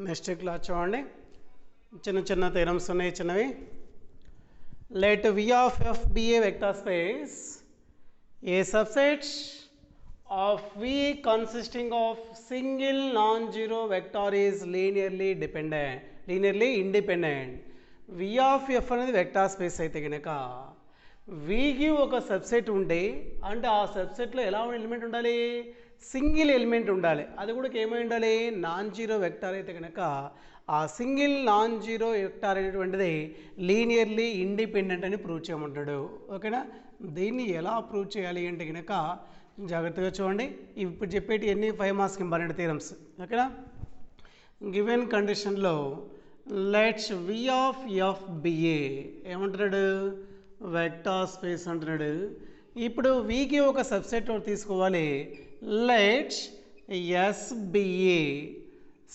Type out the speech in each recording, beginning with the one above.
Next class చూడండి. చిన్న చిన్న థీరమ్స్ ఉన్నాయి చిన్నవి. Let V of F be a vector space, a subset of V consisting of single non-zero vector is linearly independent. V of F అనేది vector space అయితే కనుక Vకి ఒక subset ఉంటే అంటే ఆ సబ్సెట్లో ఎలా ఉన్న ఎలిమెంట్ ఉండాలి, సింగిల్ ఎలిమెంట్ ఉండాలి. అది కూడా ఏమై ఉండాలి, నాన్ జీరో వెక్టార్ అయితే కనుక ఆ సింగిల్ నాన్ జీరో వెక్టార్ అనేటువంటిది లీనియర్లీ ఇండిపెండెంట్ అని ప్రూవ్ చేయమంటాడు. ఓకేనా, దీన్ని ఎలా ప్రూవ్ చేయాలి అంటే కనుక జాగ్రత్తగా చూడండి. ఇప్పుడు చెప్పేటి ఎన్ని 5 మార్క్స్ ఇంపార్టెంట్ థీరమ్స్. ఓకేనా, గివెన్ కండిషన్లో let's V of F be a ఏమంటున్నాడు, వెక్టార్ స్పేస్ అంటున్నాడు. ఇప్పుడు Vకి ఒక సబ్సెట్ తీసుకోవాలి. Let's S be a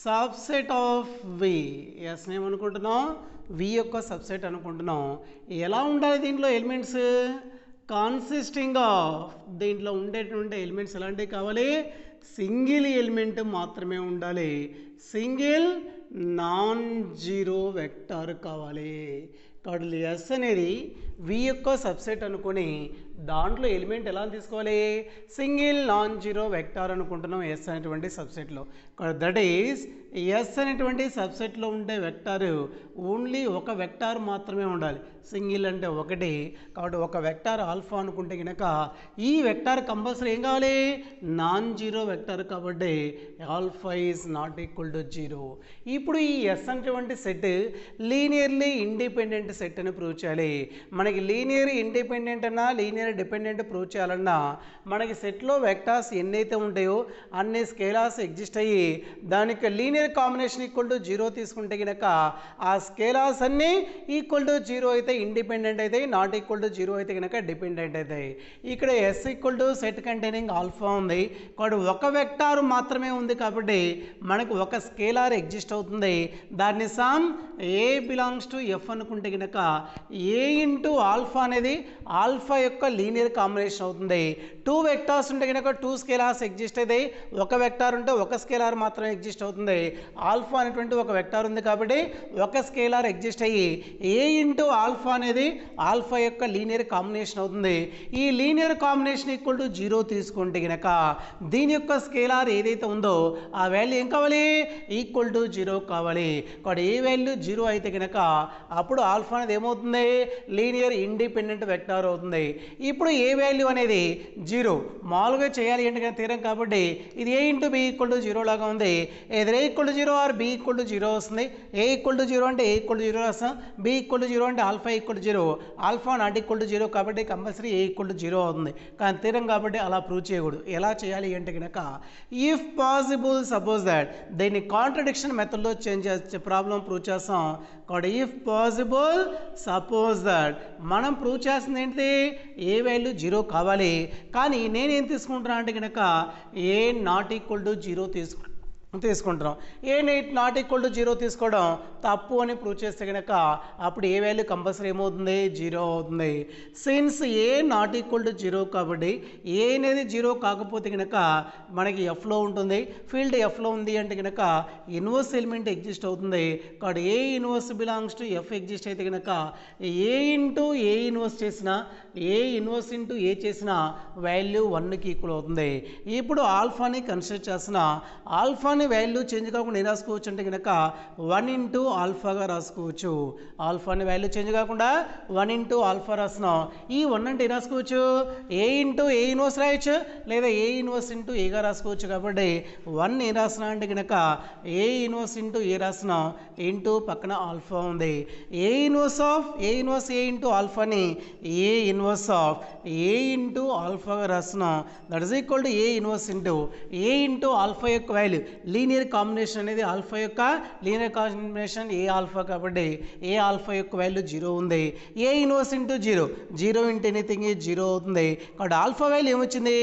subset of V. S ఏమనుకుంటున్నాం, V యొక్క సబ్సెట్ అనుకుంటున్నాం. ఎలా ఉండాలి దీంట్లో ఎలిమెంట్స్, కాన్సిస్టింగ్ ఆఫ్ దీంట్లో ఉండేటువంటి ఎలిమెంట్స్ ఎలాంటివి కావాలి, సింగిల్ ఎలిమెంట్ మాత్రమే ఉండాలి, సింగిల్ నాన్ జీరో వెక్టార్ కావాలి. కాబట్టి ఎస్ అనేది V యొక్క సబ్సెట్ అనుకొని దాంట్లో ఎలిమెంట్ ఎలా తీసుకోవాలి, సింగిల్ నాన్ జీరో వెక్టార్ అనుకుంటున్నాం ఎస్ అనేటువంటి సబ్సెట్లో. దట్ ఈస్ ఎస్ అనేటువంటి సబ్సెట్లో ఉండే వెక్టార్ ఓన్లీ ఒక వెక్టార్ మాత్రమే ఉండాలి, సింగిల్ అంటే ఒకటి. కాబట్టి ఒక వెక్టార్ ఆల్ఫా అనుకుంటే కనుక ఈ వెక్టార్ కంపల్సరీ ఏం కావాలి, నాన్ జీరో వెక్టార్. కాబట్టి alpha is not equal to zero. ఇప్పుడు ఈ ఎస్ అనేటువంటి సెట్ లీనియర్లీ ఇండిపెండెంట్ సెట్ అని ప్రూవ్ చేయాలి. మనకి లీనియర్ ఇండిపెండెంట్ అన్నా లీనియర్ డిపెండెంట్ ప్రూవ్ చేయాలన్నా మనకి సెట్లో వెక్టార్స్ ఎన్నైతే ఉంటాయో అన్ని స్కేలార్స్ ఎగ్జిస్ట్ అయ్యి దానికి linear combination equal to zero తీసుకుంటే కనుక ఆ స్కేలార్స్ అన్నీ ఈక్వల్ టు జీరో అయితే ఇండిపెండెంట్ అవుతాయి, నాట్ ఈక్వల్ టు జీరో అయితే కనుక డిపెండెంట్ అవుతాయి. ఇక్కడ S equal to set containing alpha ఉంది కాబట్టి ఒక వెక్టార్ మాత్రమే ఉంది కాబట్టి మనకు ఒక స్కేలార్ ఎగ్జిస్ట్ అవుతుంది. దాన్ని some a belongs to F అనుకుంటే కనుక ఏ ఇంటూ ఆల్ఫా అనేది ఆల్ఫా యొక్క లీనియర్ కాంబినేషన్ అవుతుంది. 2 వెక్టార్స్ ఉంటే కనుక 2 స్కేలార్స్ ఎగ్జిస్ట్ అవుతాయి, ఒక వెక్టార్ ఉంటే ఒక స్కేలార్ మాత్రమే ఎగ్జిస్ట్ అవుతుంది. ఆల్ఫా అనేటువంటి ఒక వెక్టార్ ఉంది కాబట్టి ఒక స్కేలార్ ఎగ్జిస్ట్ అయ్యి ఏ ఇంటూ ఆల్ఫా అనేది ఆల్ఫా యొక్క లీనియర్ కాంబినేషన్ అవుతుంది. ఈ linear combination equal to zero తీసుకుంటే కనుక దీని యొక్క స్కేలార్ ఏదైతే ఉందో ఆ వాల్యూ ఏం కావాలి, ఈక్వల్ టు జీరో కావాలి. కాబట్టి ఏ వాల్యూ జీరో అయితే కనుక అప్పుడు ఆల్ఫా అనేది ఏమవుతుంది, లీనియర్ ఇండిపెండెంట్ వెక్టార్ అవుతుంది. ఇప్పుడు ఏ వాల్యూ అనేది జీరో మామూలుగా చేయాలి అంటే తీరం కాబట్టి ఇది a into b equal to zero లాగా ఉంది. ఏదైనా a equal to zero or b equal to zero వస్తుంది. ఏ ఈక్వల్ టు జీరో అంటే ఏ ఈక్వల్ టు జీరో వస్తాం, బి ఈక్వల్ టు జీరో అంటే alpha equal to zero, alpha not equal to zero కాబట్టి compulsory a equal to zero అవుతుంది. కానీ తీరం కాబట్టి అలా ప్రూవ్ చేయకూడదు. ఎలా చేయాలి అంటే కనుక ఇఫ్ పాసిబుల్ సపోజ్ దాట్ దీన్ని కాంట్రడిక్షన్ మెథడ్లో చేంజ్ ప్రాబ్లం ప్రూవ్ చేస్తాం. కాబట్టి ఇఫ్ పాసిబుల్ సపోజ్ దట్ మనం ప్రూవ్ చేస్తుంది ఏంటి, ఏ వాల్యూ జీరో కావాలి కానీ నేనేం తీసుకుంటున్నా అంటే కనుక ఏ నాట్ ఈక్వల్ టు జీరో తీసుకుంటున్నాం. ఏ నాట్ ఈక్వల్ టు జీరో తీసుకోవడం తప్పు అని ప్రూవ్ చేస్తే కనుక అప్పుడు ఏ వాల్యూ కంపల్సరీ ఏమవుతుంది, జీరో అవుతుంది. Since A not equal to zero కాబట్టి ఏ అనేది జీరో కాకపోతే కనుక మనకి ఎఫ్లో ఉంటుంది. ఫీల్డ్ ఎఫ్లో ఉంది అంటే కనుక ఇన్వర్స్ ఎలిమెంట్ ఎగ్జిస్ట్ అవుతుంది. కాబట్టి ఏ inverse belongs to F exist అయితే కనుక ఏ ఇంటూ ఏ ఇన్వర్స్ చేసినా ఏ ఇన్వర్స్ ఇంటూ ఏ చేసిన వాల్యూ 1కి ఈక్వల్ అవుతుంది. ఇప్పుడు ఆల్ఫాని కన్సిడర్ చేసిన ఆల్ఫాని వాల్యూ చేంజ్ కాకుండా ఏం రాసుకోవచ్చు అంటే కనుక 1 ఇంటూ ఆల్ఫాగా రాసుకోవచ్చు. ఆల్ఫాని వాల్యూ చేంజ్ కాకుండా 1 ఇంటూ ఆల్ఫా రాస్తున్నాం. ఈ 1 అంటే ఏం రాసుకోవచ్చు, ఏ ఇంటూ ఏ ఇన్వర్స్ రాయొచ్చు లేదా ఏ ఇన్వర్స్ ఇంటూ ఏగా రాసుకోవచ్చు. కాబట్టి 1 ఏం రాస్తున్నా అంటే కనుక ఏ ఇన్వర్స్ ఇంటూ ఏ రాస్తున్నాం, ఇంటూ పక్కన ఆల్ఫా ఉంది. A inverse of a inverse a into ఆల్ఫాని a inverse of a into ఆల్ఫాగా రాస్తున్నాం. That is equal to a inverse into a into alpha యొక్క వాల్యూ లీనియర్ కాంబినేషన్ అనేది ఆల్ఫా యొక్క linear combination a alpha కాబట్టి a alpha యొక్క value zero ఉంది. A inverse into zero, zero into anything zero అవుతుంది. కాబట్టి ఆల్ఫా వాల్యూ ఏమొచ్చింది,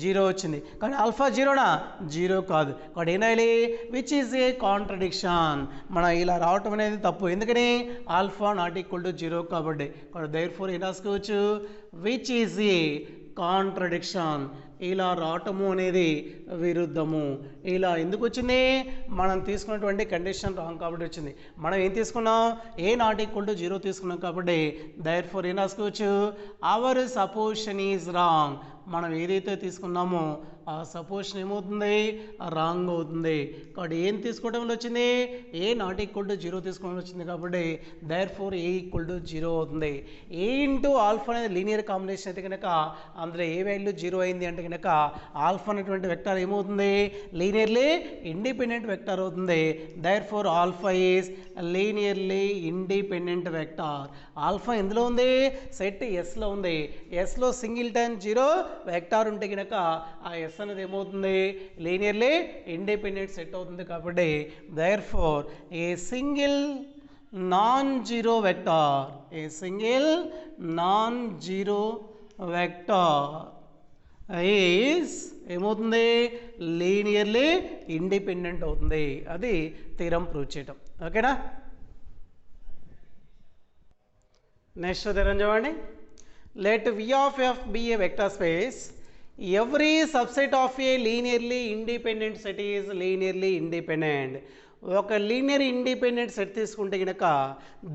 zero వచ్చింది. కానీ ఆల్ఫా జీరోనా, జీరో కాదు. కాబట్టి ఏనాలి విచ్ ఈజ్ ఏ కాంట్రడిక్షన్. మనం ఇలా రావటం అనేది తప్పు, ఎందుకని alpha not equal to zero కాబట్టి. దేర్ ఫోర్ ఏం రాసుకోవచ్చు, విచ్ ఈజ్ ఏ కాంట్రడిక్షన్. ఇలా రావటము అనేది విరుద్ధము. ఇలా ఎందుకు వచ్చింది? మనం తీసుకున్నటువంటి కండిషన్ రాంగ్ కాబట్టి వచ్చింది. మనం ఏం తీసుకున్నాం? ఏ నాట్ ఈక్వల్ టు 0 తీసుకున్నాం కాబట్టి దైర్ ఫోర్ ఏం రాసుకోవచ్చు? Our supposition is wrong. మనం ఏదైతే తీసుకున్నామో ఆ సపోజిషన్ ఏమవుతుంది? రాంగ్ అవుతుంది. కాబట్టి ఏం తీసుకోవడం వల్ల వచ్చింది? ఏ నాట్ ఈక్వల్ టు 0 తీసుకోవడం వచ్చింది కాబట్టి their four A equal to 0 అవుతుంది. ఏ ఇంటూ ఆల్ఫా అనేది లీనియర్ కాంబినేషన్ అయితే కనుక అందులో ఏ వాల్యూ 0 అయింది అంటే కనుక ఆల్ఫా అనేటువంటి వెక్టార్ ఏమవుతుంది? లీనియర్లీ ఇండిపెండెంట్ వెక్టార్ అవుతుంది. Their four alpha is linearly independent vector. Alpha ఎందులో ఉంది? సెట్ ఎస్లో ఉంది. ఎస్లో సింగిల్ టైమ్ 0 వెక్టార్ ఉంటే కనుక ఆ ఎస్ అనేది ఏమవుతుంది? లీనియర్లీ ఇండిపెండెంట్ సెట్ అవుతుంది. కాబట్టి their four a single non zero vector, a single non zero vector is ఏమవుతుంది? లీనియర్లీ ఇండిపెండెంట్ అవుతుంది. అది థీరం ప్రూవ్ చేయటం. ఓకేనా? నెక్స్ట్ థీరం చూడండి. Let V of f be a vector space. Every subset of a linearly independent set is linearly independent. ఒక linear independent set తీసుకుంటే కనుక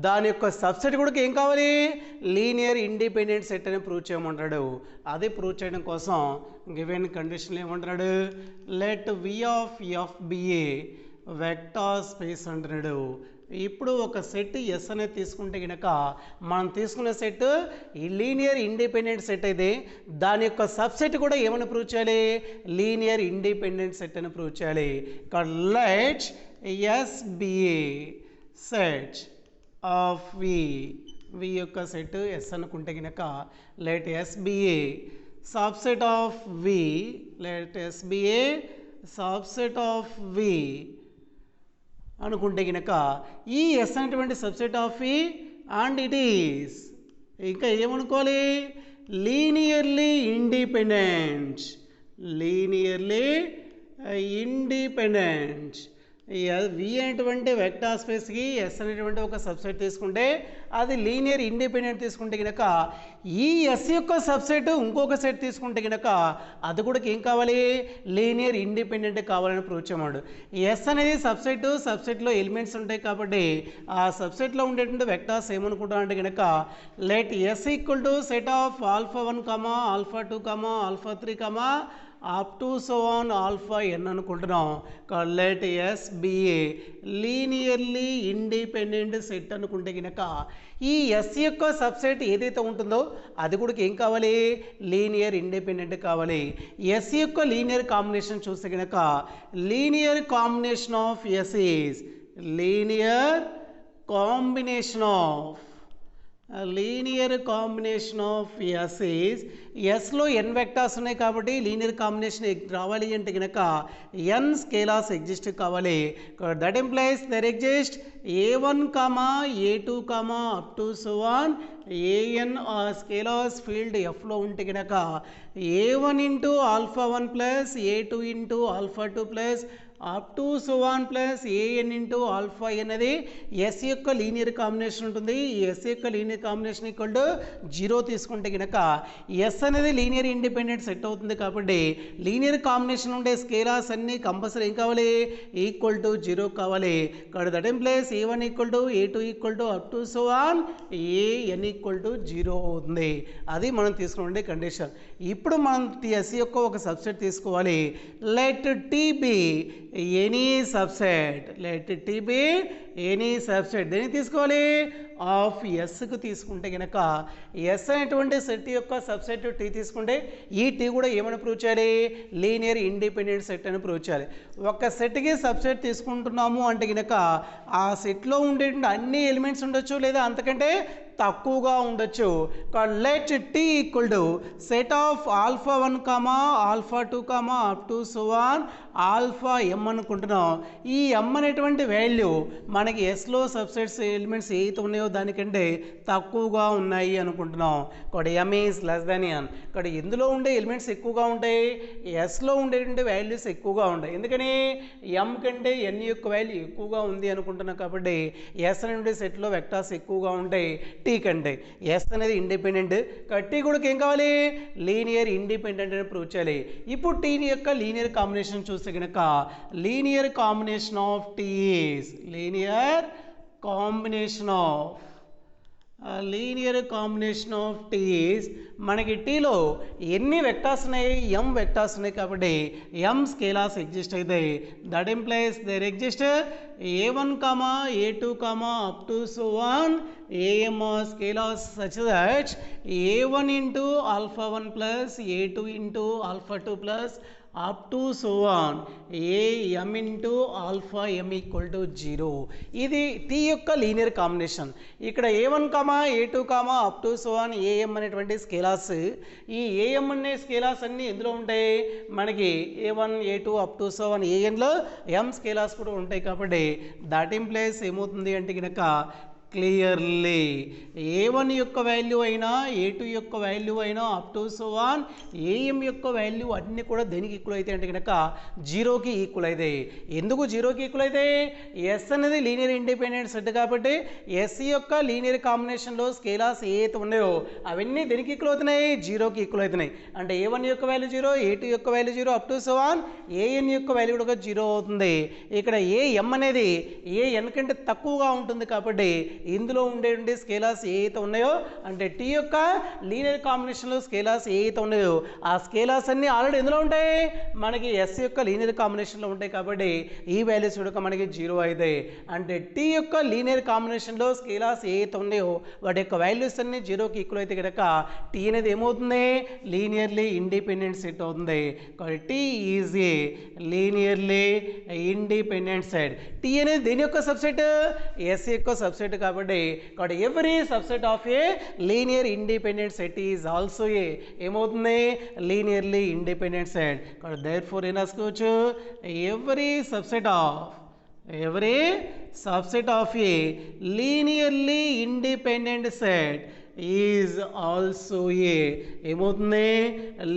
దాని యొక్క సబ్సెట్ కూడా ఏం కావాలి? లీనియర్ ఇండిపెండెంట్ సెట్ అని ప్రూవ్ చేయమంటాడు. అది ప్రూవ్ చేయడం కోసం గివెన్ కండిషన్ ఏమంటున్నాడు? Let V of f be a vector space అంటున్నాడు. ఇప్పుడు ఒక సెట్ ఎస్ అనేది తీసుకుంటే కనుక మనం తీసుకున్న సెట్ ఈ లీనియర్ ఇండిపెండెంట్ సెట్ అయితే దాని యొక్క సబ్సెట్ కూడా ఏమని ప్రూవ్ చేయాలి? లీనియర్ ఇండిపెండెంట్ సెట్ అని ప్రూవ్ చేయాలి. ఇక్కడ let S be set of V యొక్క సెట్ ఎస్ అనుకుంటే కనుక let S be subset of V, let S be subset of V అనుకుంటే కనుక ఈ ఎస్ అనేటువంటి subset of E and it is ఇంకా ఏమనుకోవాలి? Linearly independent, linearly independent. V అనేటువంటి వెక్టార్ స్పేస్కి ఎస్ అనేటువంటి ఒక సబ్సెట్ తీసుకుంటే అది లీనియర్ ఇండిపెండెంట్ తీసుకుంటే కనుక ఈ ఎస్ యొక్క సబ్సెట్ ఇంకొక సెట్ తీసుకుంటే కనుక అది కూడా ఏం కావాలి? లీనియర్ ఇండిపెండెంట్ కావాలని ప్రూవ్ చేయమాడు. ఎస్ అనేది సబ్సెట్లో ఎలిమెంట్స్ ఉంటాయి కాబట్టి ఆ సబ్సెట్లో ఉండేటువంటి వెక్టార్స్ ఏమనుకుంటాం అంటే కనుక let S equal to set of alpha 1, alpha 2, alpha 3, up to so on alpha n అనుకుంటున్నాం. Let S be linearly independent set అనుకుంటే కనుక ఈ ఎస్ యొక్క సబ్సెట్ ఏదైతే ఉంటుందో అది కూడా ఏం కావాలి? లీనియర్ ఇండిపెండెంట్ కావాలి. ఎస్ యొక్క లీనియర్ కాంబినేషన్ చూస్తే కనుక linear combination of S is linear combination of linear combination of S is ఎస్లో ఎన్ వెక్టార్స్ ఉన్నాయి కాబట్టి లీనియర్ కాంబినేషన్ రావాలి అంటే కనుక ఎన్ స్కేలార్స్ ఎగ్జిస్ట్ కావాలి. That implies there exist A1, A2, up to so on a n scalars field ఎఫ్లో ఉంటే కనుక A1 into alpha 1 plus A2 into alpha 2 plus up to so on plus a n into alpha అనేది yes యొక్క linear combination ఉంటుంది. ఈ yes యొక్క linear combination equal to 0 తీసుకుంటే కనుక ఎస్ అనేది లీనియర్ ఇండిపెండెంట్ సెట్ అవుతుంది కాబట్టి లీనియర్ కాంబినేషన్ ఉండే స్కేలార్స్ అన్నీ కంపల్సరీ ఏం కావాలి? ఈక్వల్ టు 0 కావాలి. కాబట్టి that implies A1 equal to A2 equal to up to so on AN equal to 0 అవుతుంది. అది మనం తీసుకునే కండిషన్. ఇప్పుడు మనం ఎస్ యొక్క ఒక సబ్సెట్ తీసుకోవాలి. Let T be any subset, let T be any subset దేనికి తీసుకోవాలి? ఆఫ్ ఎస్కు తీసుకుంటే కనుక ఎస్ అనేటువంటి సెట్ యొక్క సబ్సెట్ టీ తీసుకుంటే ఈ టీ కూడా ఏమని ప్రూవ్ చేయాలి? లీనియర్ ఇండిపెండెంట్ సెట్ అని ప్రూవ్ చేయాలి. ఒక సెట్కి సబ్సెట్ తీసుకుంటున్నాము అంటే కనుక ఆ సెట్లో ఉండేటువంటి అన్ని ఎలిమెంట్స్ ఉండొచ్చు లేదా అంతకంటే తక్కువగా ఉండొచ్చు. Let T equal to set of alpha 1, alpha 2, up to so on alpha m అనుకుంటున్నాం. ఈ ఎం అనేటువంటి వాల్యూ మనకి ఎస్లో సబ్సెట్స్ ఎలిమెంట్స్ ఏదైతే ఉన్నాయో దానికంటే తక్కువగా ఉన్నాయి అనుకుంటున్నాం. ఇక్కడ ఎం ఈజ్ లెస్ దాన్ ఎన్. ఇక్కడ ఎందులో ఉండే ఎలిమెంట్స్ ఎక్కువగా ఉంటాయి? ఎస్లో ఉండేటువంటి వాల్యూస్ ఎక్కువగా ఉంటాయి. ఎందుకని? ఎం కంటే ఎన్ యొక్క వాల్యూ ఎక్కువగా ఉంది అనుకుంటున్నాం కాబట్టి ఎస్ అనేటువంటి సెట్లో వెక్టార్స్ ఎక్కువగా ఉంటాయి. టీ కంటే ఎస్ అనేది ఇండిపెండెంట్ టీ కూడా ఏం కావాలి లీనియర్ ఇండిపెండెంట్ అని ప్రూవ్ చేయాలి ఇప్పుడు టీ యొక్క లీనియర్ కాంబినేషన్ చూస్తే కనుక linear combination of T is linear combination of T is మనకి టీలో ఎన్ని వెక్టార్స్ ఉన్నాయి ఎం వెక్టార్స్ ఉన్నాయి కాబట్టి ఎం స్కేలార్స్ ఎగ్జిస్ట్ అవుతాయి that implies there exist a1 a2 up to so on am scalars such that a1 into alpha 1 plus a2 into alpha 2 plus up to so on am into alpha m equal to 0 ఇది tea యొక్క linear combination ఇక్కడ a1 a2 up to so on am అనేటువంటి scalars ఈ am అనే scalars అన్నీ ఎందులో ఉంటాయి మనకి a1 a2 up to so on an లో m స్కేలార్స్ కూడా ఉంటాయి కాబట్టి దట్ ఇంప్లైస్ ఏమవుతుంది అంటే కనుక క్లియర్లీ a1 యొక్క వాల్యూ అయినా a2 యొక్క వాల్యూ అయినా up to so on am యొక్క వాల్యూ అన్నీ కూడా దేనికి ఈక్వల్ అవుతాయి అంటే కనుక జీరోకి ఈక్వల్ అవుతాయి ఎందుకు జీరోకి ఈక్వల్ అవుతాయి ఎస్ అనేది లీనియర్ ఇండిపెండెంట్ సెట్ కాబట్టి ఎస్ యొక్క లీనియర్ కాంబినేషన్లో స్కేలార్స్ ఏవైతే ఉన్నాయో అవన్నీ దేనికి ఈక్వల్ అవుతున్నాయి జీరోకి ఈక్వల్ అవుతున్నాయి అంటే a1 యొక్క వాల్యూ జీరో a2 యొక్క value zero up to so on an యొక్క వాల్యూ కూడా జీరో అవుతుంది ఇక్కడ am అనేది an కంటే తక్కువగా ఉంటుంది కాబట్టి ఇందులో ఉండేటువంటి స్కేలార్స్ ఏవైతే ఉన్నాయో అంటే టీ యొక్క లీనియర్ కాంబినేషన్లో స్కేలార్స్ ఏవైతే ఉన్నాయో ఆ స్కేలార్స్ అన్నీ ఆల్రెడీ ఎందులో ఉంటాయి మనకి ఎస్ యొక్క లీనియర్ కాంబినేషన్లో ఉంటాయి కాబట్టి ఈ వాల్యూస్ కూడా మనకి జీరో అవుతాయి అంటే టీ యొక్క లీనియర్ కాంబినేషన్లో స్కేలార్స్ ఏవైతే ఉన్నాయో వాటి యొక్క వాల్యూస్ అన్ని జీరోకి ఈక్వల్ అయితే కనుక టీ అనేది ఏమవుతుంది లీనియర్లీ ఇండిపెండెంట్ సెట్ అవుతుంది కాబట్టి T is a linearly independent set T అనేది దేని యొక్క సబ్సెట్ ఎస్ యొక్క సబ్సెట్ కాబట్టి every subset of a linear independent set is also ఏమవుతుంది linearly independent set therefore ఏం రాసుకోవచ్చు every subset of a linearly independent set is also ఏమవుతుంది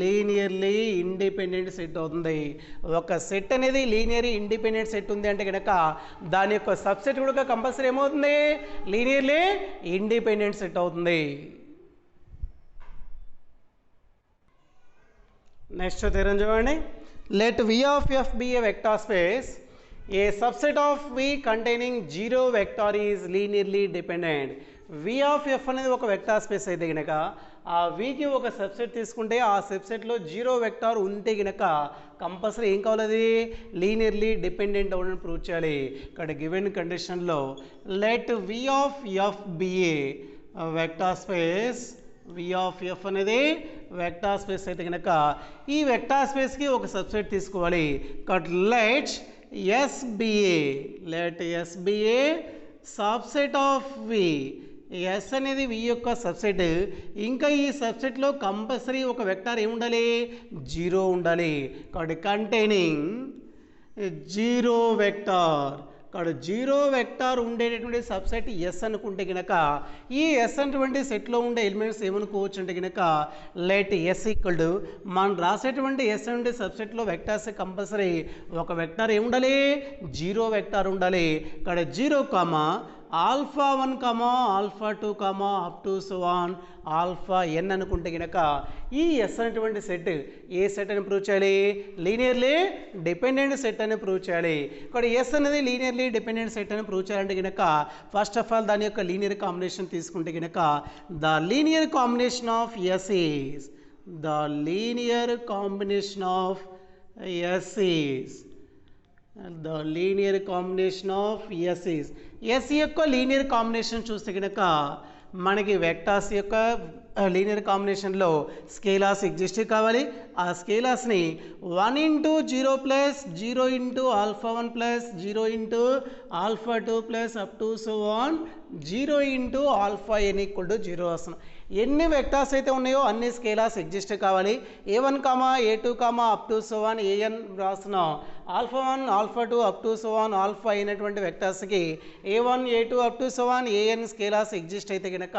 linearly independent set అవుతుంది ఒక సెట్ అనేది లీనియర్ ఇండిపెండెంట్ సెట్ ఉంది అంటే కనుక దాని యొక్క సబ్సెట్ కూడా కంపల్సరీ ఏమవుతుంది లీనియర్లీ ఇండిపెండెంట్ సెట్ అవుతుంది నెక్స్ట్ థియరం చూడండి let v of f be a vector space a subset of v containing 0 vector is linearly dependent v of f అనేది ఒక వెక్టార్ స్పేస్ అయితే గనక ఆ vకి ఒక సబ్సెట్ తీసుకుంటే ఆ సబ్సెట్లో 0 వెక్టార్ ఉంటే గనక కంపల్సరీ ఏం కావాలి అది లీనియర్లీ డిపెండెంట్ అవునని ప్రూవ్ చేయాలి ఇక్కడ గివెన్ కండిషన్లో let v of f be a vector space v of f అనేది వెక్టార్ స్పేస్ అయితే కనుక ఈ వెక్టార్ స్పేస్కి ఒక సబ్సెట్ తీసుకోవాలి కాబట్టి let s be a subset of v S అనేది v యొక్క సబ్సెట్ ఇంకా ఈ సబ్సెట్లో కంపల్సరీ ఒక వెక్టార్ ఏముండాలి జీరో ఉండాలి కాబట్టి కంటైనింగ్ జీరో వెక్టార్ ఇక్కడ జీరో వెక్టార్ ఉండేటటువంటి సబ్సెట్ ఎస్ అనుకుంటే కనుక ఈ ఎస్ అటువంటి సెట్లో ఉండే ఎలిమెంట్స్ ఏమనుకోవచ్చు అంటే కనుక లెట్ ఎస్ ఈక్వల్ టు మనం రాసేటువంటి ఎస్ అంటే సబ్సెట్లో వెక్టార్స్ కంపల్సరీ ఒక వెక్టార్ ఏముండాలి జీరో వెక్టార్ ఉండాలి ఇక్కడ 0 alpha 1 alpha 2 up to so on alpha n అనుకుంటే కనుక ఈ ఎస్ అనేటువంటి సెట్ ఏ సెట్ అని ప్రూవ్ చేయాలి లీనియర్లీ డిపెండెంట్ సెట్ అని ప్రూవ్ చేయాలి ఇక్కడ ఎస్ అనేది లీనియర్లీ డిపెండెంట్ సెట్ అని ప్రూవ్ చేయాలంటే కనుక ఫస్ట్ ఆఫ్ ఆల్ దాని యొక్క లీనియర్ కాంబినేషన్ తీసుకుంటే కనుక the linear combination of S is S యొక్క లీనియర్ కాంబినేషన్ చూస్తే కనుక మనకి వెక్టార్స్ యొక్క లీనియర్ కాంబినేషన్లో స్కేలార్స్ ఎగ్జిస్ట్ కావాలి ఆ స్కేలార్స్ని 1 into 0 plus 0 into alpha 1 plus 0 into alpha 2 plus up to so on 0 into alpha n equal to 0 వస్తున్నాం ఎన్ని వెక్టార్స్ అయితే ఉన్నాయో అన్ని స్కేలార్స్ ఎగ్జిస్ట్ కావాలి a1 a2 up to so on an రాస్తున్నాం alpha 1 alpha 2 up to so on alpha అయినటువంటి వెక్టర్స్కి a1 a2 up to so on an scalars exist అయితే కనుక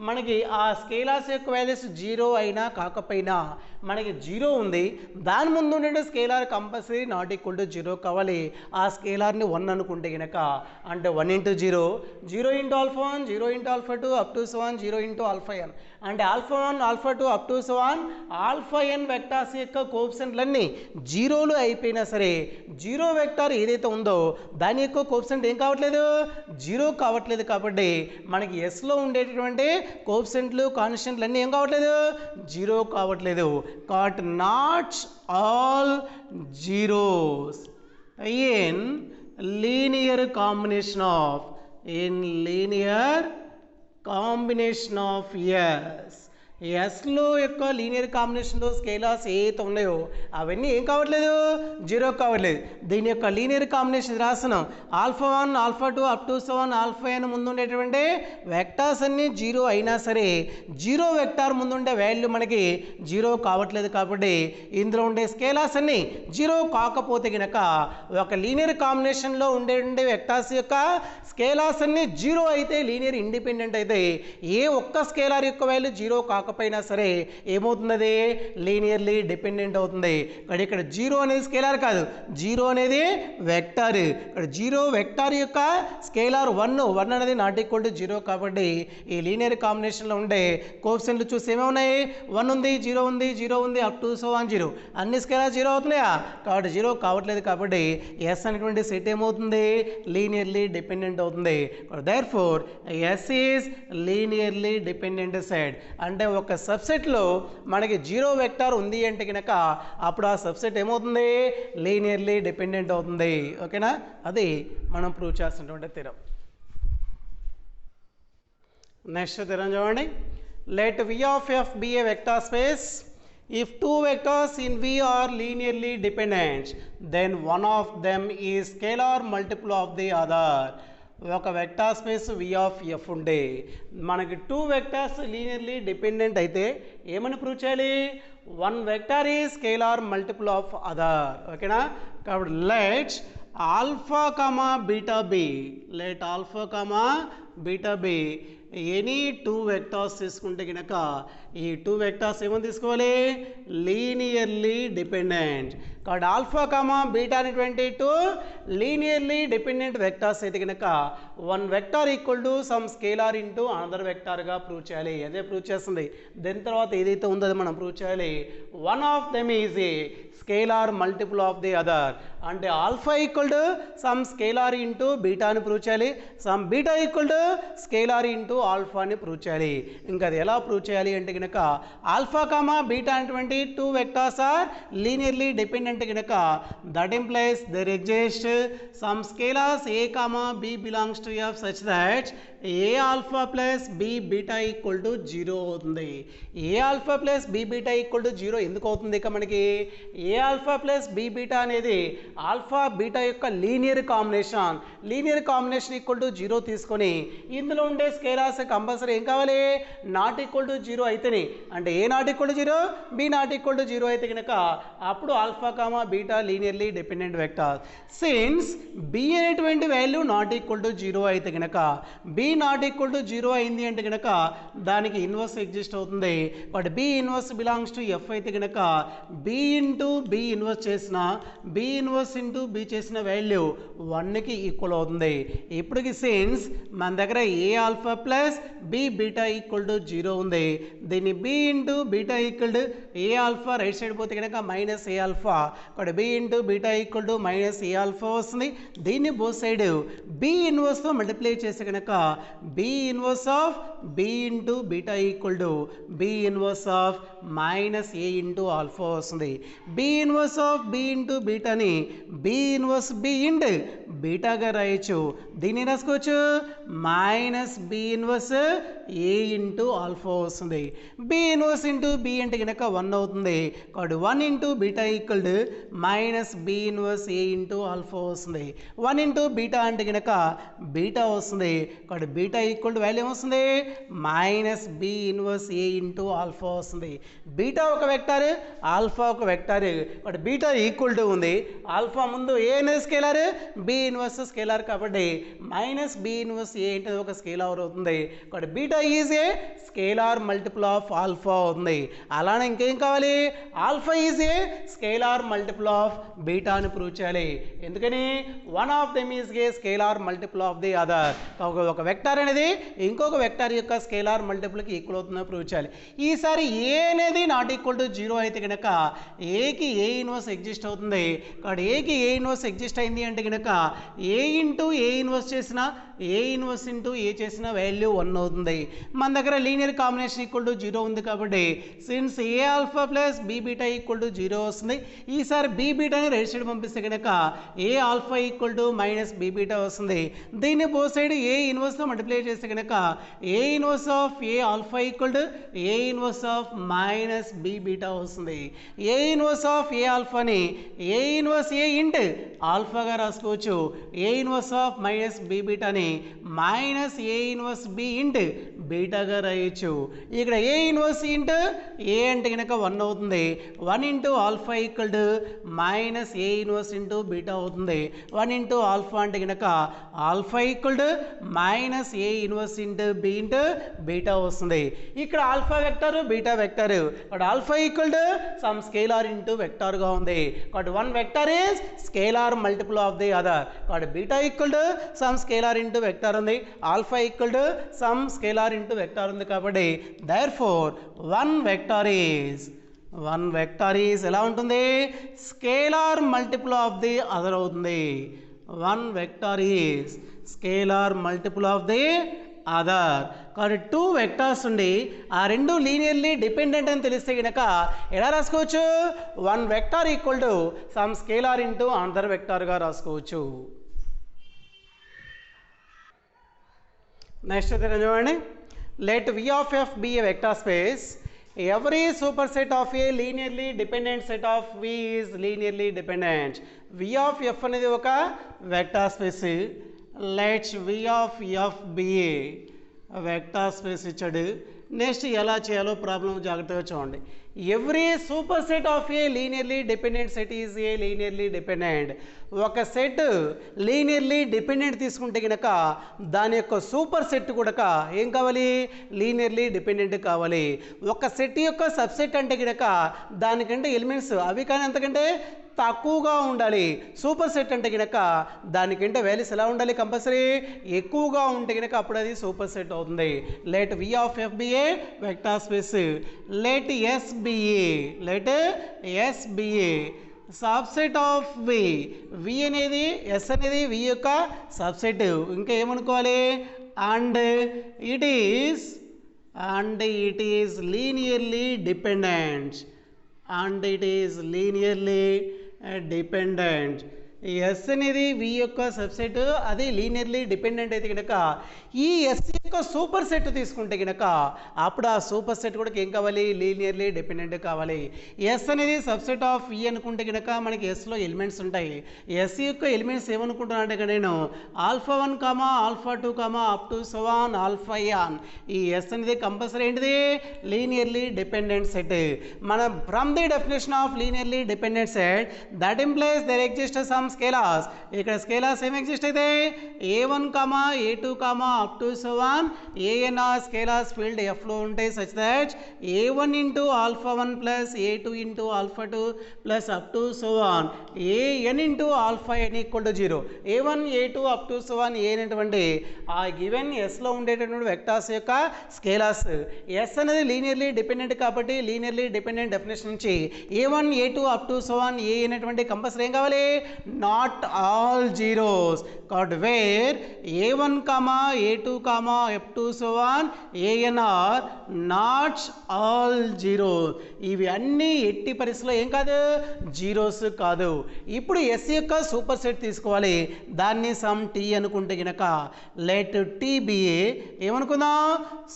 మనకి ఆ స్కేలార్స్ యొక్క వాల్యూస్ 0 అయినా కాకపోయినా మనకి 0 ఉంది, దాని ముందు ఉండే scalar compulsory not equal to 0 కావాలి. ఆ స్కేలార్ని 1 అనుకుంటే కనుక అంటే 1 into 0 0 into alpha 1 0 into alpha 2 up to so on 0 into alpha n అంటే alpha 1 alpha 2 up to so on alpha n vectors యొక్క కోఎఫిషియంట్లన్నీ జీరోలు అయిపోయినా సరే జీరో వెక్టార్ ఏదైతే ఉందో దాని యొక్క కోఎఫిషియంట్ ఏం కావట్లేదు, 0 కావట్లేదు. కాబట్టి మనకి ఎస్లో ఉండేటటువంటి కోఎఫిషియంట్లు కాన్స్టెంట్లు అన్నీ ఏం కావట్లేదు, 0 కావట్లేదు. కాబట్టి not all zeros in linear combination of ఎస్లో యొక్క లీనియర్ కాంబినేషన్లో స్కేలార్స్ ఏవైతే ఉన్నాయో అవన్నీ ఏం కావట్లేదు, 0 కావట్లేదు. దీని యొక్క లీనియర్ కాంబినేషన్ రాస్తున్నాం. Alpha 1 alpha 2 up to so on alpha n ముందు ఉండేటువంటి వెక్టార్స్ అన్నీ 0 అయినా సరే 0 వెక్టార్ ముందు ఉండే వాల్యూ మనకి 0 కావట్లేదు. కాబట్టి ఇందులో ఉండే స్కేలార్స్ అన్నీ 0 కాకపోతే కనుక ఒక లీనియర్ కాంబినేషన్లో ఉండే వెక్టార్స్ యొక్క స్కేలార్స్ అన్నీ 0 అయితే లీనియర్ ఇండిపెండెంట్ అయితే ఏ ఒక్క స్కేలార్ యొక్క వాల్యూ 0 కాకపోయినా సరే ఏమవుతుంది, లీనియర్లీ డిపెండెంట్ అవుతుంది. ఇక్కడ 0 అనేది స్కేలార్ కాదు, 0 అనేది వెక్టార్. ఇక్కడ 0 వెక్టార్ యొక్క స్కేలార్ 1 అనేది నాట్ ఈక్వల్ టు 0 కాబట్టి ఈ లీనియర్ కాంబినేషన్లో ఉండే కోఎఫిషియంట్లు చూసి ఏమవున్నాయి, 1 ఉంది 0 ఉంది 0 ఉంది అప్ టు సో ఆన్ 0 అన్ని స్కేలార్ 0 అవుతున్నాయా, కాబట్టి 0 కావట్లేదు. కాబట్టి ఎస్ అనేటువంటి సెట్ ఏమవుతుంది, లీనియర్లీ డిపెండెంట్ అవుతుంది. Therefore S is linearly dependent set. అంటే ఒక సబ్సెట్లో మనకి 0 వెక్టార్ ఉంది అంటే కనుక అప్పుడు ఆ సబ్సెట్ ఏమవుతుంది, లీనియర్లీ డిపెండెంట్ అవుతుంది. ఓకేనా, అది మనం ప్రూవ్ చేస్తున్నటువంటి థియరం. నెక్స్ట్ థియరం చూడండి. Let V of f be a vector space. If two vectors in V are linearly dependent, then one of them is scalar multiple of the other. ఒక vector space V of f ఉండే మనకి 2 vectors linearly dependent అయితే ఏమని prove చేయాలి, 1 vector ఈ scalar multiple of other. ఓకేనా, కాబట్టి let alpha comma beta be, let alpha comma beta be any 2 vectors తీసుకుంటే కనుక ఈ 2 వెక్టార్స్ ఏమని తీసుకోవాలి, లీనియర్లీ డిపెండెంట్. కాబట్టి ఆల్ఫా కామా బీటా అనేటువంటి 2 లీనియర్లీ డిపెండెంట్ వెక్టార్స్ అయితే కనుక 1 vector equal to some scalar into another వెక్టార్గా ప్రూవ్ చేయాలి. అదే ప్రూవ్ చేస్తుంది. దాని తర్వాత ఏదైతే ఉందో అది మనం ప్రూవ్ చేయాలి. One of them is a scalar multiple of the other. అంటే alpha equal to some scalar into beta అని ప్రూవ్ చేయాలి, some beta equal to scalar into alpha అని ప్రూవ్ చేయాలి. ఇంకా అది ఎలా ప్రూవ్ చేయాలి అంటే కనుక ఆల్ఫా కామా బీటా అనేటువంటి 2 వెక్టార్స్ ఆర్ లీనియర్లీ డిపెండెంట్ కనుక that implies there exist some scalars a comma b belongs to F such that a alpha plus b beta equal to 0 అవుతుంది. A alpha plus b beta equal to 0 ఎందుకు అవుతుంది, ఇక మనకి a alpha plus b beta అనేది alpha beta యొక్క linear combination equal to 0 తీసుకొని ఇందులో ఉండే స్కేలార్స్ కంపల్సరీ ఏం కావాలి, నాట్ ఈక్వల్ టు 0 అయితేనే, అంటే a not equal to 0 b not equal to 0 అయితే కనుక అప్పుడు alpha comma beta linearly dependent vector. Since b అనేటువంటి వాల్యూ నాట్ ఈక్వల్ టు 0 అయితే కనుక బి నాట్ ఈక్వల్ టు 0 అయింది అంటే కనుక దానికి ఇన్వర్స్ ఎగ్జిస్ట్ అవుతుంది. But b inverse belongs to F అయితే కనుక బి ఇంటూ బి ఇన్వర్స్ చేసిన బి ఇన్వర్స్ ఇంటూ బి చేసిన వాల్యూ 1కి ఈక్వల్ అవుతుంది. ఇప్పటికి సిన్స్ మన దగ్గర a alpha plus b beta equal to 0 ఉంది. దీన్ని b into beta equal to a alpha right side పోతే కనుక మైనస్ ఏ ఆల్ఫా, ఇక్కడ b into beta equal to minus a alpha వస్తుంది. దీన్ని బోత్ సైడ్ బి ఇన్వర్స్తో మల్టిప్లై చేస్తే కనుక b inverse of b into beta equal to b inverse of minus a into alpha వస్తుంది. B inverse of b into బీటాని b inverse b into బీటాగా రాయొచ్చు. దీన్ని రాసుకోవచ్చు minus b inverse a into alpha వస్తుంది. B inverse into b అంటే కనుక 1 అవుతుంది. కాబట్టి 1 into beta equal to minus b inverse a into alpha వస్తుంది. 1 ఇంటూ బీటా అంటే కనుక బీటా వస్తుంది. కాబట్టి బీటా ఈక్వల్ టు వాల్యూ ఏమొస్తుంది, minus b inverse a into alpha వస్తుంది. బీటా ఒక వెక్టార్, ఆల్ఫా ఒక vector. But beta equal to ఉంది, ఆల్ఫా ముందు ఏ అనేది స్కేలార్, బి ఇన్వర్స్ స్కేలార్ కాబట్టి మైనస్ బి ఇన్వర్స్ ఏ అంటే ఒక స్కేలార్ అవుతుంది. But beta is a scalar multiple of alpha అవుతుంది. అలానే ఇంకేం కావాలి, alpha is a scalar multiple of beta అని ప్రూవ్ చేయాలి. ఎందుకని one of them is a scalar multiple of the other. ఒక వెక్టార్ అనేది ఇంకొక వెక్టార్ యొక్క స్కేలార్ మల్టిపుల్కి ఈక్వల్ అవుతుందని ప్రూవ్ చేయాలి. ఈసారి ఏ అనేది నాట్ ఈక్వల్ టు 0 అయితే కనుక ఏకి ఏ ఇన్వర్స్ ఎగ్జిస్ట్ అవుతుంది. కాబట్టి ఏకి ఏ ఇన్వర్స్ ఎగ్జిస్ట్ అయింది అంటే కనుక ఏ ఇంటూ ఏ ఇన్వర్స్ చేసిన, ఏ ఇన్వర్స్ ఇంటూ ఏ చేసిన వాల్యూ 1 అవుతుంది. మన దగ్గర లీనియర్ కాంబినేషన్ ఈక్వల్ టు 0 ఉంది కాబట్టి since a alpha plus b beta equal to 0 వస్తుంది. ఈసారి బి బీటాని రైట్ సైడ్ పంపిస్తే కనుక a alpha equal to minus b beta వస్తుంది. దీన్ని బోత్ సైడ్ ఏ ఇన్వర్స్తో మల్టిప్లై చేస్తే కనుక a inverse of a alpha equal to a inverse of minus b beta వస్తుంది. ఏ ఇన్వర్స్ ఆఫ్ ఏ ఆల్ఫాని ఏ ఇన్వర్స్ ఏ ఇంట్ ఆల్ఫాగా రాసుకోవచ్చు. A inverse of minus b బీటాని మైనస్ ఏ ఇన్వర్స్ బి ఇంట్ బీటాగా రాయొచ్చు. ఇక్కడ ఏ ఇన్వర్స్ ఇంట్ ఏ అంటే కనుక 1 అవుతుంది. 1 into alpha equal to minus a inverse into beta అవుతుంది. 1 ఇంటూ ఆల్ఫా అంటే కనుక alpha equal to minus a inverse into b into beta వస్తుంది. ఇక్కడ alpha vector, beta vector. But alpha equal to some scalar into వెక్టార్గా ఉంది. కాబట్టి one vector is scalar multiple of the other. కాబట్టి beta equal to some scalar into vector ఉంది, alpha equal to some scalar into vector ఉంది. కాబట్టి therefore one vector is ఎలా ఉంటుంది, scalar multiple of the other అవుతుంది. One vector is scalar multiple of the other. కాబట్టి 2 vectors ఉండి ఆ రెండు లీనియర్లీ డిపెండెంట్ అని తెలిస్తే కనుక ఎలా రాసుకోవచ్చు, one vector equal to some scalar into another వెక్టార్గా రాసుకోవచ్చు. నెక్స్ట్ అయితే చూడండి, let V of f be a vector space. Every superset of a linearly dependent set of V is linearly dependent. V of f అనేది ఒక vector space. let V of f be a vector space ఇచ్చాడు. Next ఎలా చేయాలో problem జాగ్రత్తగా చూడండి. Every super set of a linearly dependent set is a linearly dependent. ఒక set linearly dependent తీసుకుంటే కనుక దాని యొక్క సూపర్ సెట్ కూడా ఏం కావాలి, లీనియర్లీ డిపెండెంట్ కావాలి. ఒక సెట్ యొక్క సబ్సెట్ అంటే కనుక దానికంటే ఎలిమెంట్స్ అవి కానీ అంతకంటే తక్కువగా ఉండాలి. సూపర్ సెట్ అంటే కనుక దానికంటే వాల్యూస్ ఎలా ఉండాలి, కంపల్సరీ ఎక్కువగా ఉంటే కనుక అప్పుడు అది సూపర్ సెట్ అవుతుంది. Let V of F be a vector space. Let S be a subset of V. V అనేది ఎస్ అనేది వి యొక్క సబ్సెట్. ఇంకా ఏమనుకోవాలి, and it is linearly dependent. and it is linearly dependent. S అనేది V యొక్క subset, అది linearly dependent అయితే కనుక ఈ ఎస్ యొక్క సూపర్ సెట్ తీసుకుంటే కనుక అప్పుడు ఆ సూపర్ సెట్ కూడా ఏం కావాలి, లీనియర్లీ డిపెండెంట్ కావాలి. ఎస్ అనేది సబ్సెట్ ఆఫ్ ఈ అనుకుంటే కనుక మనకి ఎస్లో ఎలిమెంట్స్ ఉంటాయి. ఎస్ యొక్క ఎలిమెంట్స్ ఏమనుకుంటున్నా అంటే నేను alpha 1 alpha 2 up to so on alpha N. ఈ ఎస్ అనేది కంపల్సరీ ఏంటిది, లీనియర్లీ డిపెండెంట్ సెట్. మనం from the definition of linearly dependent set that implies there exist some scalars. ఇక్కడ స్కేలార్స్ ఏం ఎగ్జిస్ట్ అయితే a1 a2 up to so on an are scalars field F లో ఉంటాయి such that a1 into alpha 1 plus a2 into alpha 2 plus up to so on an into alpha n equal to 0. a1 a2 up to so on a అనేటువంటి ఆ given yes లో ఉండేటటువంటి vectors యొక్క scalars. Yes అనేది linearly dependent కాబట్టి linearly dependent definition నుంచి a1 a2 up to so on a అనేటువంటి compulsory ఏం కావాలి, not all zeros. కాబట్టి where a1 a2 up to so on an are not all zeros. ఇవి అన్నీ ఎట్టి పరిస్థితుల్లో ఏం కాదు, జీరోస్ కాదు. ఇప్పుడు ఎస్ యొక్క సూపర్ సెట్ తీసుకోవాలి. దాన్ని సమ్ టీ అనుకుంటే కనుక లెట్ టీ బి ఏమనుకుందాం,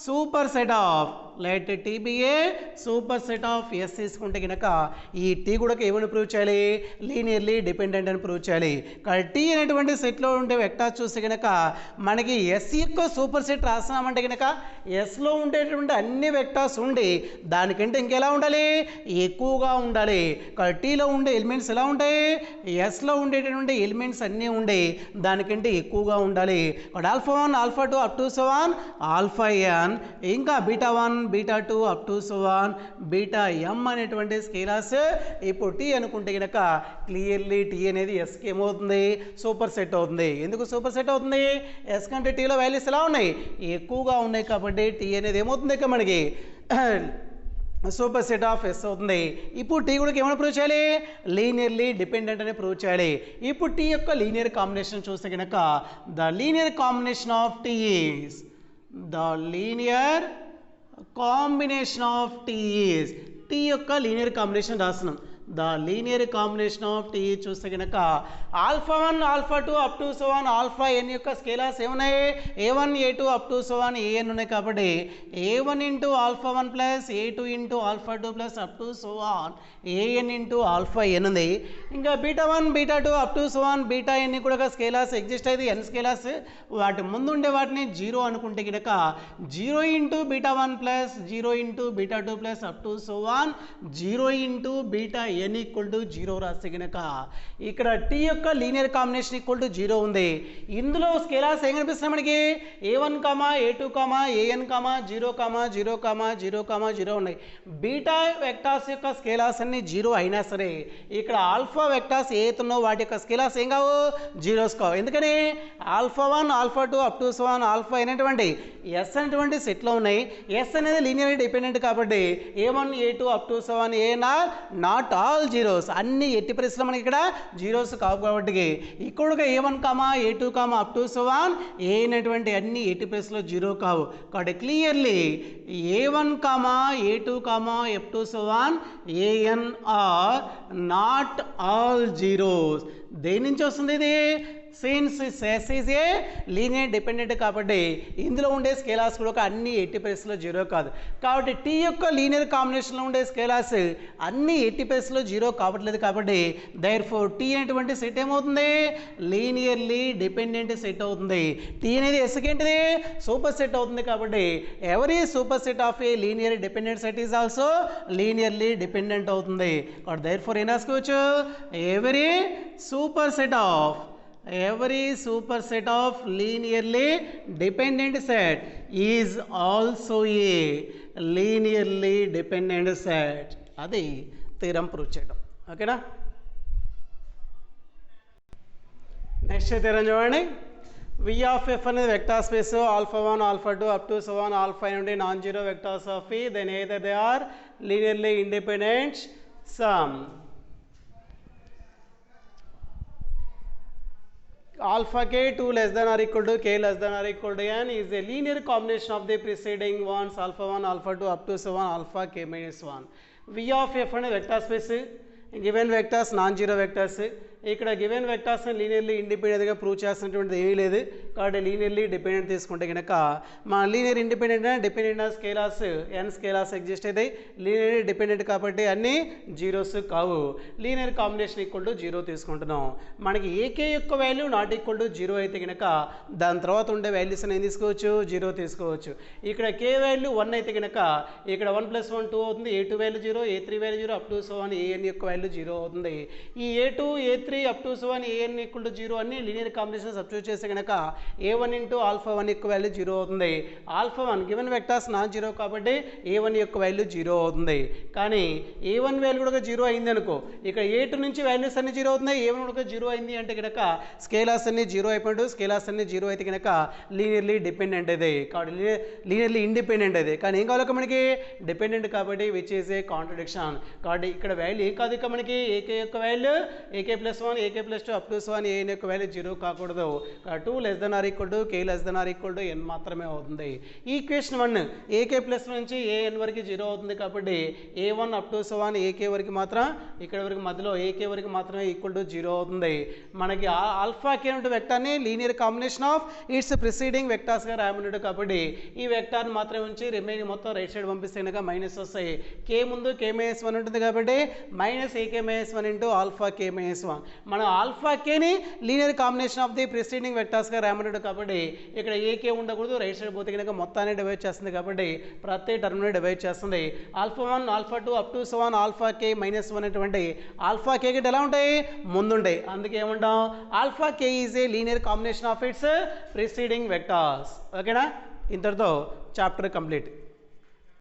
superset of let T be a superset of S తీసుకుంటే కనుక ఈ టీ కూడా ఏమని ప్రూవ్ చేయాలి, లీనియర్లీ డిపెండెంట్ అని ప్రూవ్ చేయాలి. కానీ టీ అనేటువంటి సెట్లో ఉండే వెక్టార్స్ చూస్తే కనుక మనకి ఎస్ యొక్క సూపర్ సెట్ రాసామంటే కనుక ఎస్లో ఉండేటువంటి అన్ని వెక్టార్స్ ఉండి దానికంటే ఇంకెలా ఉండాలి, ఎక్కువగా ఉండాలి. కానీ టీలో ఉండే ఎలిమెంట్స్ ఎలా ఉంటాయి, ఎస్లో ఉండేటటువంటి ఎలిమెంట్స్ అన్నీ ఉండి దానికంటే ఎక్కువగా ఉండాలి. Alpha 1 alpha 2 up to so on alpha N, ఇంకా beta 1 beta 2 up to so on beta M అనేటువంటి స్కేలార్స్. ఇప్పుడు టీ అనుకుంటే కనుక క్లియర్లీ టీ అనేది ఎస్కి ఏమవుతుంది, సూపర్ సెట్ అవుతుంది. ఎందుకు సూపర్ సెట్ అవుతుంది, ఎస్ కంటే టీలో వాల్యూస్ ఎలా ఉన్నాయి, ఎక్కువగా ఉన్నాయి. కాబట్టి టీ అనేది ఏమవుతుంది ఇక మనకి సూపర్ సెట్ ఆఫ్ ఎస్ అవుతుంది. ఇప్పుడు టీ కూడా ఏమైనా ప్రూవ్ చేయాలి, లీనియర్లీ డిపెండెంట్ అని ప్రూవ్ చేయాలి. ఇప్పుడు టీ యొక్క లీనియర్ కాంబినేషన్ చూస్తే కనుక the linear combination of T is, the linear combination of T is, T యొక్క లీనియర్ కాంబినేషన్ రాస్తున్నాం. The linear combination of T చూస్తే కనుక alpha 1 alpha 2 up to so on alpha N యొక్క scalars ఏమున్నాయి, A1 A2 up to so on AN ఉన్నాయి. కాబట్టి A1 into alpha 1 plus A2 into alpha 2 plus up to so on AN into alpha N ఉంది. ఇంకా beta 1 beta 2 up to so on beta N కూడా scalars exist అయితే ఎన్ scalars, వాటి ముందు ఉండే వాటిని 0 అనుకుంటే కనుక 0 into beta 1 plus 0 into beta 2 plus up to so on 0 into beta N equal to 0 రాస్తే కనుక ఇక్కడ టీ యొక్క లీనియర్ కాంబినేషన్ ఈక్వల్ టు 0 ఉంది. ఇందులో స్కేలార్స్ ఏం కనిపిస్తున్నాయి మనకి, A1 A2 AN 0 0 0 0 ఉన్నాయి. బీటా వెక్టార్స్ యొక్క స్కేలార్స్ అన్ని 0 అయినా సరే ఇక్కడ ఆల్ఫా వెక్టార్స్ ఏతున్నో వాటి యొక్క స్కేలార్స్ ఏం కావు, జీరోస్ కావు. ఎందుకని alpha 1 alpha 2 up to so on alpha అనేటువంటి ఎస్ అనేటువంటి సెట్లో ఉన్నాయి. ఎస్ అనేది లీనియర్ డిపెండెంట్ కాబట్టి A1 A2 up to so on AN are not all zeros, అన్ని ఎట్టి పరిస్థితుల్లో మనకి ఇక్కడ జీరోస్ కావు. కాబట్టి ఇక్కడ A1 A2 up to so on A అనేటువంటి అన్ని ఎట్టి పరిస్థితుల్లో 0 కావు. కాబట్టి clearly A1 A2 up to so on AN are not all zeros. దేని నుంచి వస్తుంది ఇది, since S is a linear dependent కాబట్టి ఇందులో ఉండే స్కేలార్స్ కూడా అన్ని ఎట్టి పరిస్థితుల్లో 0 కాదు. కాబట్టి టీ యొక్క లీనియర్ కాంబినేషన్లో ఉండే స్కేలార్స్ అన్ని ఎట్టి పరిస్థితుల్లో 0 కావట్లేదు. కాబట్టి దేర్ఫోర్ టీ అనేటువంటి సెట్ ఏమవుతుంది, లీనియర్లీ డిపెండెంట్ సెట్ అవుతుంది. టీ అనేది ఎస్కి ఏంటిది, సూపర్ సెట్ అవుతుంది. కాబట్టి every super set of a linear dependent set is also linearly dependent అవుతుంది. కాబట్టి దేర్ఫోర్ ఏం రాసుకోవచ్చు, every super set of linearly dependent set is also a linearly dependent set. అది థీరం ప్రూవ్ చేయడం. ఓకేనా, నెక్స్ట్ థీరం చూడండి. V of f అనేది vector space alpha 1 alpha 2 up to so on alpha నుండి non zero vectors of E, then either they are linearly independent sum. Alpha k 2 less than or equal to k less than or equal to n is a linear combination of the preceding ones alpha 1 alpha 2 up to so on alpha k minus 1. V of f అనేది vector space, given vectors non zero vectors. ఇక్కడ given వెక్టార్స్ని linearly ఇండిపెండెంట్గా prove చేస్తున్నటువంటిది ఏమీ లేదు. కాబట్టి linearly dependent తీసుకుంటే కనుక మా linear independent dependent scalars ఎన్ scalars exist అయితే లీనియర్ డిపెండెంట్ కాబట్టి అన్నీ జీరోస్ కావు. లీనియర్ కాంబినేషన్ ఈక్వల్ టు 0 తీసుకుంటున్నాం. మనకి ఏకే యొక్క వాల్యూ నాట్ ఈక్వల్ టు 0 అయితే కనుక దాని తర్వాత ఉండే వాల్యూస్ ఏం తీసుకోవచ్చు, 0 తీసుకోవచ్చు. ఇక్కడ కే వాల్యూ 1 అయితే కనుక ఇక్కడ 1 + 1 2 అవుతుంది. A2 value 0, A3 value 0 up to so on AN యొక్క వాల్యూ 0 అవుతుంది. ఈ A2 A3 up to so on AN equal to 0 అన్ని లీనియర్ కాంబినేషన్ సబ్స్టిట్యూట్ చేస్తే కనుక A1 ఇంటూ ఆల్ఫా 1 యొక్క వాల్యూ 0 అవుతుంది. Alpha 1 given vectors non zero కాబట్టి A1 యొక్క వాల్యూ 0 అవుతుంది. కానీ A1 వాల్యూ కూడా 0 అయింది అనుకో, ఇక్కడ A2 నుంచి వాల్యూస్ అన్ని 0 అవుతున్నాయి. A1 కూడా 0 అయింది అంటే కనుక స్కేలార్స్ అన్ని 0 అయిపోయింది. స్కేలార్స్ అన్ని 0 అయితే కనుక లీనియర్లీ డిపెండెంట్ అది, కాబట్టి లీనియర్లీ ఇండిపెండెంట్ అది. కానీ ఏం కావాలి మనకి, డిపెండెంట్ కాబట్టి విచ్ ఈజ్ ఏ కాంట్రడిక్షన్. కాబట్టి ఇక్కడ వాల్యూ ఏం కాదు, ఇక మనకి ఏకే యొక్క value AK + 1 A K plus 2 up to so అని ఏఎన్ యొక్క వాల్యూ 0 కాకూడదు. 2 less than or equal to K less than or equal to N మాత్రమే అవుతుంది. ఈక్వేషన్ 1 ఏకే ప్లస్ నుంచి ఏఎన్ వరకు 0 అవుతుంది కాబట్టి A1 అప్ టు సో అని ఏకే వరకు మాత్రం ఇక్కడ వరకు మధ్యలో ఏకే వరకు మాత్రమే ఈక్వల్ టు 0 అవుతుంది. మనకి ఆల్ఫా కే ఉంటే వెక్టార్ని linear combination of its preceding వెక్టార్స్గా రాయమన్నాడు కాబట్టి ఈ వెక్టార్ని మాత్రమే ఉంచి రిమైనింగ్ మొత్తం రైట్ సైడ్ పంపిస్తే కనుక మైనస్ వస్తాయి. కే ముందు కే మైనస్ 1 ఉంటుంది కాబట్టి minus A K minus 1 into alpha K minus 1. మనం ఆల్ఫా కేని linear combination of the preceding వెక్టార్స్గా రాయమన్నాడు కాబట్టి ఇక్కడ ఏకే ఉండకూడదు, రైట్ సైడ్ పోతే కనుక మొత్తాన్ని డివైడ్ చేస్తుంది కాబట్టి ప్రతి టర్మ్ని డివైడ్ చేస్తుంది. Alpha 1 alpha 2 up to so on alpha K minus 1 అటువంటి ఆల్ఫా కే గిట్ ఎలా ఉంటాయి ముందుంటాయి. అందుకే ఏమంటాం alpha K is a linear combination of its preceding vectors. ఓకేనా, ఇంతటితో చాప్టర్ కంప్లీట్.